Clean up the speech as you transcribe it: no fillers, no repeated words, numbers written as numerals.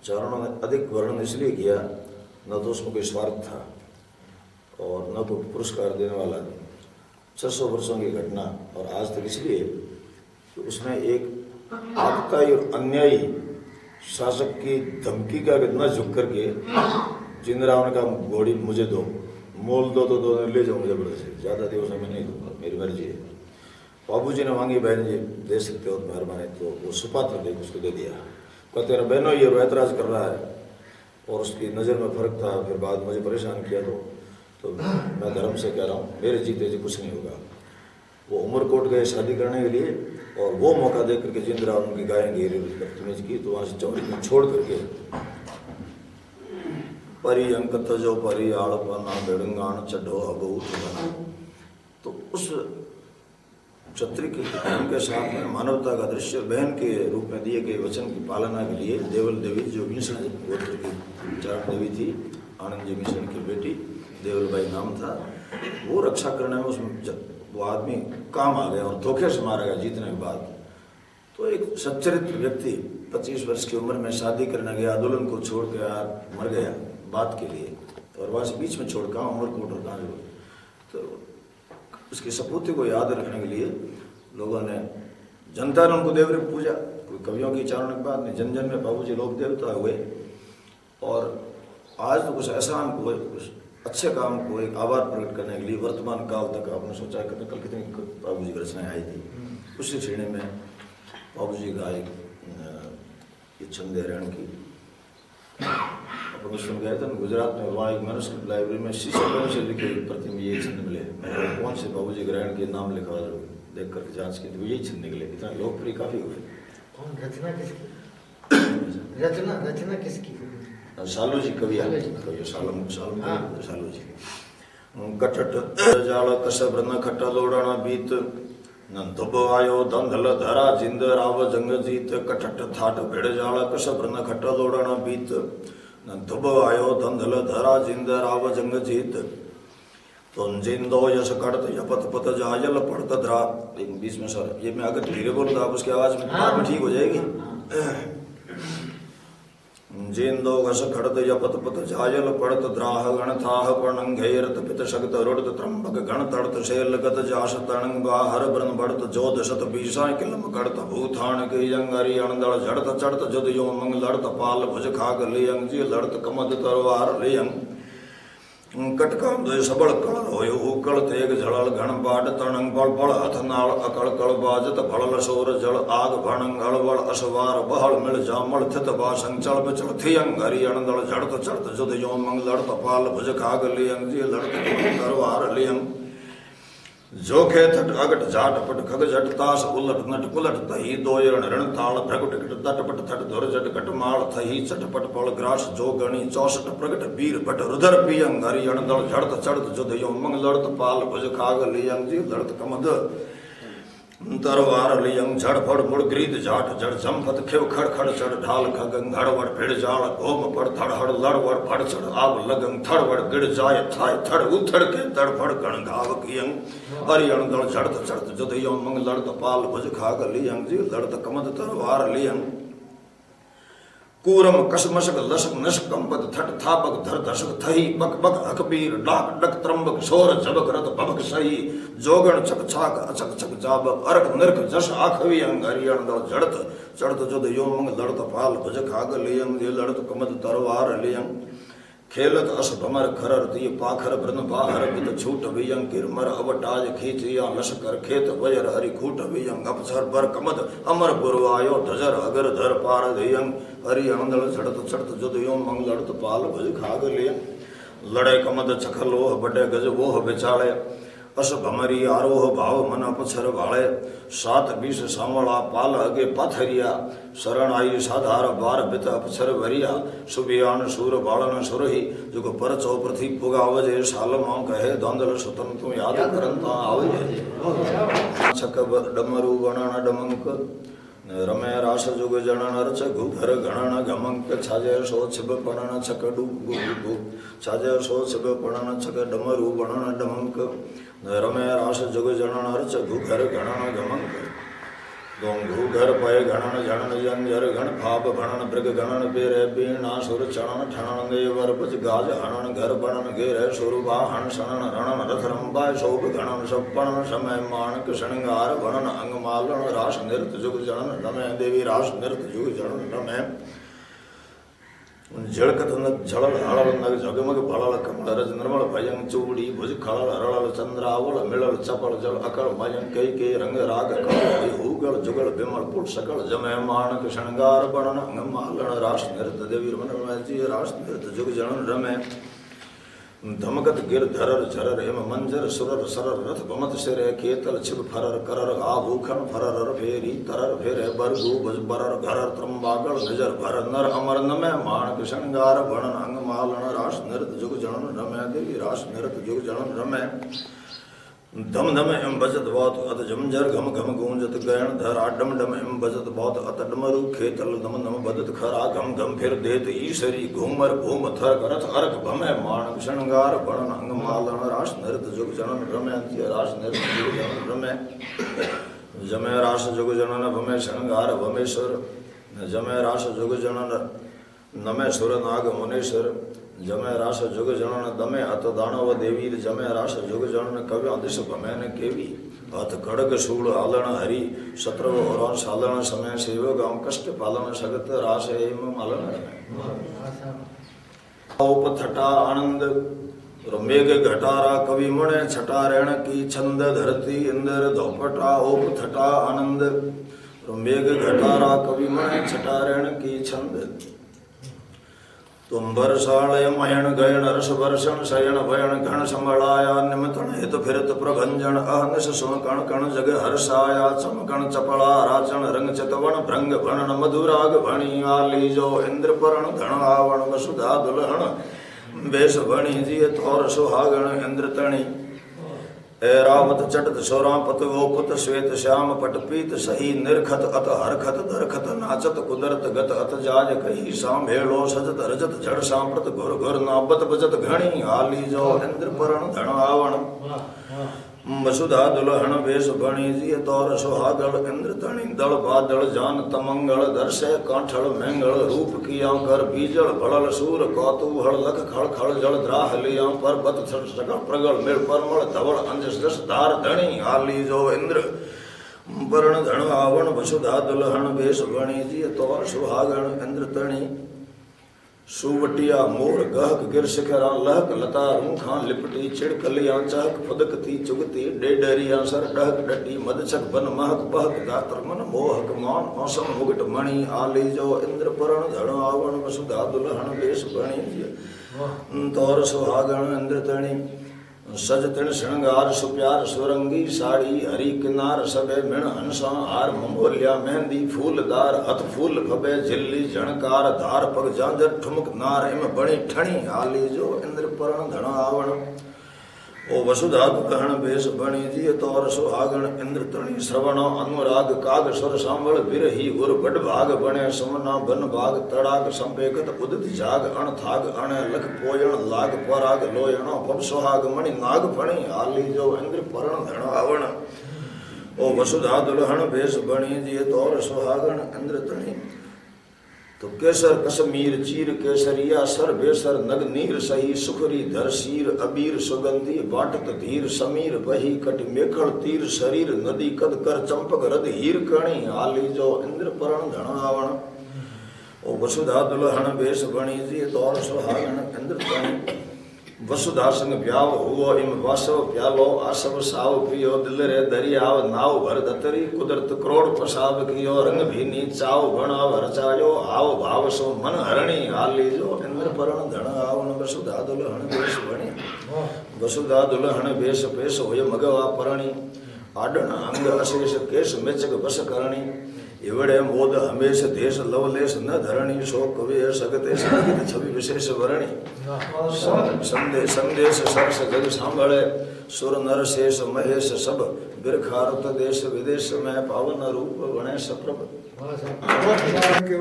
चारणों ने अधिक वर्णन इसलिए किया, न तो उसमें कोई स्वार्थ था और न तो पुरस्कार देने वाला। 600 वर्षों की घटना और आज तक, इसलिए कि उसने एक आतताई और अन्यायी शासक की धमकी का न झुक करके जिंदराव ने कहा घोड़ी मुझे दो, मोल दो तो ले जाओ मुझे बड़े से, ज़्यादा दिवस मैं नहीं दूंगा, मेरी मर्जी है। बाबूजी ने मांगी, बहन जी दे सकते हो तो मेहरबानी, तो वो सुपात्र देख उसको दे दिया। कहते तेरा बहनों ये ऐतराज़ कर रहा है और उसकी नज़र में फ़र्क था, फिर बाद मुझे परेशान किया तो मैं धर्म से कह रहा हूँ मेरे जीते जी कुछ नहीं होगा। वो उमरकोट गए शादी करने के लिए और वो मौका देख करके जिंदराव उनकी गायें घेरी बदतमीज की, तो वहाँ से चौरी में छोड़ करके परी अंक तजो परी आड़पना बेड़ंगान चढ़ो अबू, तो उस क्षत्रिय के के साथ में मानवता का दृश्य बहन के रूप में दिए गए वचन की पालना के लिए देवल देवी, जो मिश्रण गोत्र की चारण देवी थी, आनंद जी मिश्रण की बेटी देवलबाई नाम था, वो रक्षा करने में उसमें वो आदमी काम आ गया और धोखे से मारा गया जीतने के बाद। तो एक सच्चरित्र व्यक्ति 25 वर्ष की उम्र में शादी करने गया, दुल्हन को छोड़ के मर गया बात के लिए, और वहाँ से बीच में छोड़ कहाँ उमरकोट और कहाँ, तो उसकी सपूती को याद रखने के लिए लोगों ने, जनता ने उनको देवरी पूजा, कोई कवियों की चारण की बात नहीं, जन जन में बाबूजी लोक देवता हुए। और आज तो कुछ ऐसा हमको कुछ अच्छे काम को एक आभार प्रकट करने के लिए वर्तमान काल तक आपने सोचा कि कल कितनी बाबूजी की रचनाएं आई थी, उसी श्रेणी में बाबूजी का एक ये छंद है रण की। अपन सुन गए थे गुजरात में, वहाँ एक मैन्युस्क्रिप्ट लाइब्रेरी में शीशम से लिखे प्रति में यही छंद मिले, मैंने कौन से बाबूजी ग्रहण के नाम लिखा देख करके जांच की तो यही छंद निकले, इतना लोकप्रिय काफी हुए। कौन रचना किसकी? रचना किसकी? सालू जी कवि सालू जी। कटट जाल कसब न खट्टा लोड़ाना बीत, न धुब आयो दंधल धरा जिंद राव जंग जीत। कटट थाट भेड़ जाल कसब न खट्टा लोड़ाना बीत, न धुब आयो दंधल धरा जिंद राव जंग जीत। तुम जिंदो यश कड़त यपत पत जायल पड़त धरा। बीच में सर ये मैं अगर धीरे बोलता आप उसकी आवाज में ठीक हो जाएगी। जिंदो घस खड़त यपत पत जायल पड़त द्राह गण थाह पर्णंग घेरत पित शक्त रुड़त त्रंबक गण तड़त शैल गत जास तणंग बाहर ब्रन बढ़त जोध शत बीसा किलम कड़त भूथान के यंगरी अणदड़ झड़त चढ़त जुद यो मंग लड़त पाल भुज खाग लियंग जी लड़त कमद तरवार लियंग। कटकाम दो सबड़ कल होयो उकल तेग झड़ल घन बाट तणंग बड़ बड़ हथ नाल अकड़ कड़ बाजत भड़ल शोर जल आग भणंग अड़बड़ असवार बहल मिल जामल थित बासंग चल बिचल थियंग हरि अणदड़ झड़त चढ़त जुद यो मंग लड़त पाल भुज खाग लियंग जी लड़त तरवार लियंग। जोखे थट अगट जाट पट खग जट तास उलट नट कुलट तही दोयण रण ताल भ्रगुट गिट तटपट थट धुर जट कट माल थही चटपट पल ग्रास जो गणी चौसठ प्रगट वीर भट रुधर पियंग हरि अणदड़ झड़त चढ़त जुद यो मंग लड़त पाल भुज खाग लियंग जी लड़त कमद तरवार लियंग झड़ फड़ मुड़ ग्रीत जाट जड़ जमफत खिव खड़ खड़ चढ़ ढाल खगंग घड़वड़ भिड़ जाल घोम पड़ धड़ हड़ लड़वड़ फड़ चढ़ आब लगंग थड़वड़ गिड़ जाय थाय थड़ उथड़ के तड़फड़ गण घाव कियंग हरि अणदड़ झड़त चढ़त जुद यो मंग लड़त पाल भुज खाग लियंग जी लड़त कमद तरवार लियंग। कूरम कसमशक लशक नशक कंपत थट थापक धर धशक थही बक बक हकबीर डाक डक त्रंबक शोर झबक रत भबक सही जोगण छक छाक अचक छक जाबक अरक नरक जश आखवी अंग हरि अणदड़ झड़त चढ़त जुद यो मंग लड़त पाल भुज खाग लियंग जी लड़त कमद तरवार लियंग। खेलत अस भमर खरर ती पाखर ब्रन बाहर बित छूट वियंग किरमर अवटाज खींचिया लश्कर खेत वयर हरि खूट वियंग अपसर बर कमद अमर पुरवायो ढजर अगर धर पार दियंग हरि अणदड़ झड़त चढ़त जुद यो मंग लड़त पाल भुज खाग लियंग। लड़े कमद चखलोह बड़े गज वोह बिचाले अस भमरी आरोह भाव मन अपसर वाले सात बीस सांवला पाल अगे पाथरिया शरण आई साधार बार बित अपसर वरिया सुबियान सूर बालन सुरही जुग पर चौ प्रथि पुगावजे साल मां कहे दांदल सुतन तुम याद करंता आवजे छक डमरू गणन डमंक रमे रास जुग जनन रच घुघर गणन गमंक छाजय सो छिब पणन छक डूब गु छाजय सो छिब पणन छक डमरू गणन डमंक रमे रास जुग जनन रच घुघर गणन गमंक। दोंगु घर पय गणन जनन जंजर गण फाप भणन मृग गणन पेरे बीणा सुर चणन ठणन देवर पच गाज हणन घर बनन घेर सुरभा हण शनन रणन रथरंबाय शोभ गणन सपणन समय मानक शृंगार भणन अंगमालन रास नृत जुग जनन नमः देवी रास नृत जुग जनन नमः झड़कत झड़ल हड़ल नग जगमग भड़ल कमल रज निर्मल भयंग चूड़ी भुज खड़ल हरल चंद्रावल मिलल चपल जल अकड़ मयंग कई रंग राग कमल हुगल जुगल बिमल पुट सकल जमय मानक शृंगार बनन अंगमालन रास नृत देवी रमन जी रास नृत जुग जनन रमय धमकत गिर धरर झरर हिम मंजर सुरर सरर रथ भमत सिर केतल छिप फरर करर आभूखण फरर फेरी तरर फेर बरगु भज बरर घरर त्रंबागल नजर भर नर अमर नमय मानक शृंगार वर्णन अंग मालन रास नृत जुग जनन रमय देवी रास नृत जुग जनन रमय धम धम एम बजत बहुत अत जमजर घम घम गूंजत गयन धर आडम डम एम बजत बहुत अत डमरु खेतल दम दम बदत खरा घम घम फिर देत ईसरी घूमर घूम थर करथ अर्क भमय मानक शृंगार वर्णन अंग मालन रास नृत जुग जनन रमय रास नृत जुग जनन रमय जमय रास जुग जनन भमय शृंगार भमेश्वर जमय रास जुग जनन नमय सुर नाग मुनेश्वर जमय रास जुग जनन दमे अत दानव देवीर जमय रास जुग जनन कव्य दिश भमैन केवी अथ खड़ग शूल आलन हरि शत्रु और सालन समय सेवक हम कष्ट पालन सगत रास एम मालन उपथटा आनंद मेघ घटारा कवि मुने छटा रण की छंद धरती इंद्र धोपटा उपथटा आनंद मेघ घटारा कवि मुने छटा रण की छंद तुम बरसालय मयण गयन रस वर्षण शयन भयन घन संबलाया निमतन हित फिरत प्रभंजन अहनस सुन कण कण जग हर्षाया चमकण चपला राचन रंग चतवन भृंग भणन मधुराग भणी आली जो इंद्र परण धन आवण वसुधा दुल्हन बेस भणी जी थोर सुहागण इंद्र तणी ऐरावत चटत सौरापत गोपत श्वेत श्याम पट पीत सही निर्खत अत हरखत दरखत नाचत कुदरत गत अत जाज कही सांभेलो सजत रजत जड़ सांप्रत घुर घुर नाबत बजत घणी आली जो इंद्र परण धन आवण वसुधा दुल्हन वेश बणी जी तौर सुहागल इंद्र तणी दल बादल जान तमंगल दर्शय कांठल मैंगल रूप किया कर बीजल भड़ल सूर कौतूहल लख खड़ खड़ जल द्राह लिया पर्वत सकल प्रगल मिल परमल धवल अंजस दस धार धणी आली जो इंद्र वर्ण धन आवण वसुधा दुल्हन वेश बणी जी तौर सुहागन इंद्र तणी सुवटिया मोर गहक गिर शिखरा लहक लता रूखा लिपटी छिड़कलियां चहक फुदकती चुगती डेडरिया सर डहक डटी मदछक बन महक बहक गात्र मन मोहक मान मौसम मुगट मणि आली जो इंद्र परण धन आवण वसुधा दुल्हन वेश बणी तौर सुहागण इंद्र तणी सज तिण श्रृंगार सुप्यार सुरंगी साड़ी हरी किनार सबे मिण हंसा हार मंगोलिया मेहंदी फूलदार हथ फूल फबे झिल्ली झणकार धार पग जांजर ठुमक नार इम बणी ठणी आली जो इंद्र परण धन आवण ओ वसुधा दुल्हन बेस बणी जी तौर सुहागण इंद्र तणी श्रवण अनुराग काग सुर सांबल बिरही उर बड भाग बणे समना बन भाग तड़ाग संपेकत उदित जाग अण थाग अण लख पोयण लाग पराग लोयण पब सुहाग मणि नाग फणी आली जो इंद्र परण धन आवण ओ वसुधा दुल्हन बेस बणी जी तौर सुहागण इंद्र तणी तो केसर कश्मीर चीर केसरिया सर बेसर नग नीर सही सुखरी धर शीर अबीर सुगंधी बाटत धीर समीर बही कट मेखल तीर शरीर नदी कद कर चंपक रद हीर कणी आली जो इंद्र परण धन आवण ओ वसुधा दुल्हन बेस बणी जी तौर सुहागण इंद्र तणी वसुधा संग ब्याव हुओ इम वासव प्यालो आसव साव पियो दिल रे दरियाव नाव भर दतरी कुदरत करोड़ पसाव कियो रंग भीनी चाव भणाव रचायो आव भाव सो मन हरणी आली जो इंद्र परण धन आवण वसुधा दुल्हन बेस बणी वसुधा दुल्हन बेस पेश होय मगवा परणी आडण अंग अशेष केश मेचक बस करणी इवड़े मोद हमेश देश लवलेश न धरणी शो कवि सगते संगीत छवि विशेष वरणी संदेश सरस जग सांभळे सुर नर शेष महेश सब बिरखारुत देश विदेश में पावन रूप गणेश प्रभ